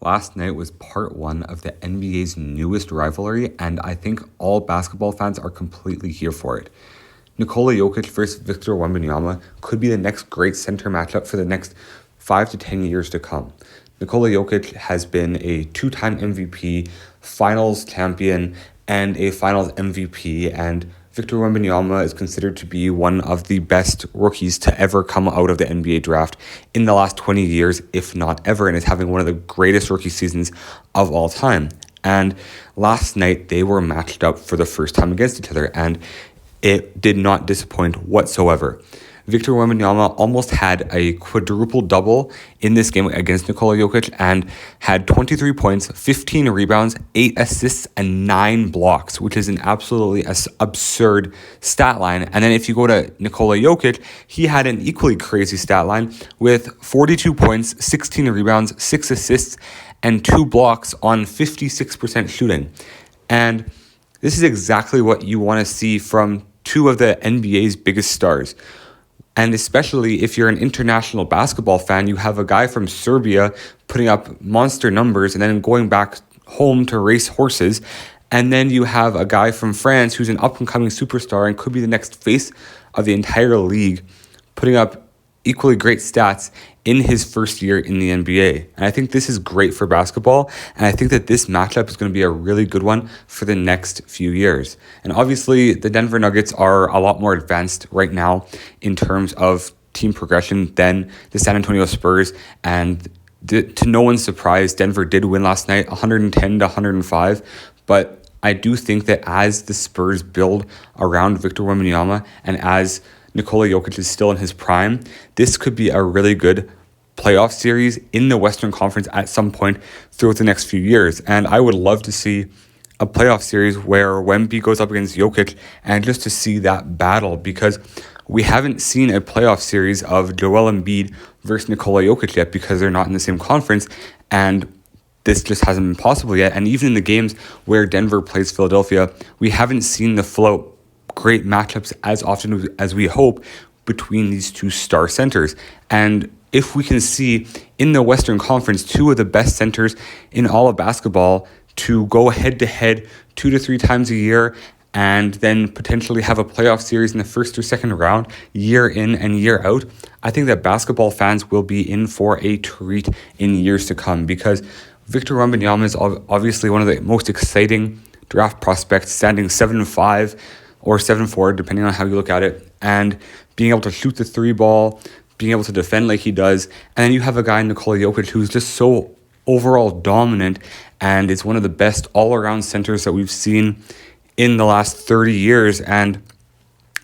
Last night was part one of the NBA's newest rivalry, and I think all basketball fans are completely here for it. Nikola Jokic versus Victor Wembanyama could be the next great center matchup for the next 5 to 10 years to come. Nikola Jokic has been a two-time MVP, finals champion, and a finals MVP, and Victor Wembanyama is considered to be one of the best rookies to ever come out of the NBA draft in the last 20 years, if not ever, and is having one of the greatest rookie seasons of all time. And last night, they were matched up for the first time against each other, and it did not disappoint whatsoever. Victor Wembanyama almost had a quadruple double in this game against Nikola Jokic and had 23 points, 15 rebounds, 8 assists, and 9 blocks, which is an absolutely absurd stat line. And then if you go to Nikola Jokic, he had an equally crazy stat line with 42 points, 16 rebounds, 6 assists, and 2 blocks on 56% shooting. And this is exactly what you want to see from two of the NBA's biggest stars. And especially if you're an international basketball fan, you have a guy from Serbia putting up monster numbers and then going back home to race horses. And then you have a guy from France who's an up-and-coming superstar and could be the next face of the entire league, putting up equally great stats in his first year in the NBA. And I think this is great for basketball. And I think that this matchup is going to be a really good one for the next few years. And obviously, the Denver Nuggets are a lot more advanced right now in terms of team progression than the San Antonio Spurs. And to no one's surprise, Denver did win last night, 110 to 105. But I do think that as the Spurs build around Victor Wembanyama and as Nikola Jokic is still in his prime, this could be a really good playoff series in the Western Conference at some point throughout the next few years. And I would love to see a playoff series where Wemby goes up against Jokic and just to see that battle, because we haven't seen a playoff series of Joel Embiid versus Nikola Jokic yet because they're not in the same conference, and this just hasn't been possible yet. And even in the games where Denver plays Philadelphia, we haven't seen the flow great matchups as often as we hope between these two star centers. And if we can see in the Western Conference two of the best centers in all of basketball to go head to head 2 to 3 times a year and then potentially have a playoff series in the first or second round year in and year out, I think that basketball fans will be in for a treat in years to come, because Victor Wembanyama is obviously one of the most exciting draft prospects, standing 7'5", or 7'4", depending on how you look at it, and being able to shoot the 3 ball, being able to defend like he does. And then you have a guy, Nikola Jokic, who's just so overall dominant and is one of the best all-around centers that we've seen in the last 30 years and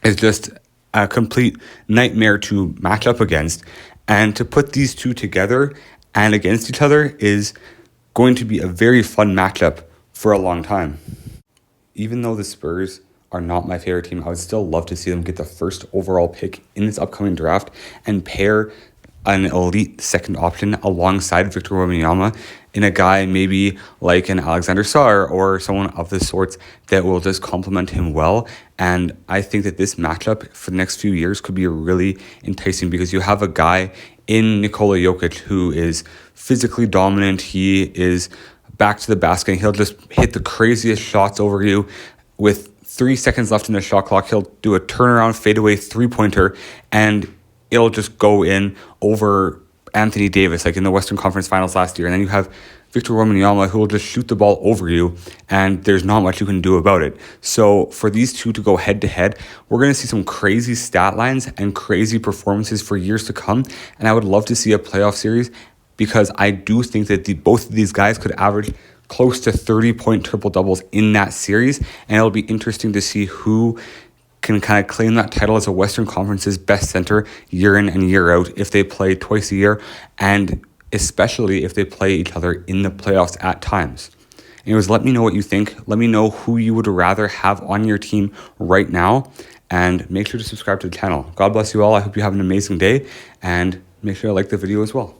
is just a complete nightmare to match up against. And to put these two together and against each other is going to be a very fun matchup for a long time. Even though the Spurs are not my favorite team, I would still love to see them get the first overall pick in this upcoming draft and pair an elite second option alongside Victor Wembanyama in a guy maybe like an Alexander Sarr or someone of the sorts that will just complement him well. And I think that this matchup for the next few years could be really enticing, because you have a guy in Nikola Jokic who is physically dominant. He is back to the basket and he'll just hit the craziest shots over you. With 3 seconds left in the shot clock, he'll do a turnaround fadeaway 3-pointer and it'll just go in over Anthony Davis, like in the Western Conference Finals last year. And then you have Victor Wembanyama, who will just shoot the ball over you, and there's not much you can do about it. So for these two to go head-to-head, we're going to see some crazy stat lines and crazy performances for years to come. And I would love to see a playoff series, because I do think that both of these guys could average close to 30-point triple-doubles in that series, and it'll be interesting to see who can kind of claim that title as a Western Conference's best center year in and year out if they play twice a year, and especially if they play each other in the playoffs at times. Anyways, let me know what you think. Let me know who you would rather have on your team right now, and make sure to subscribe to the channel. God bless you all. I hope you have an amazing day, and make sure to like the video as well.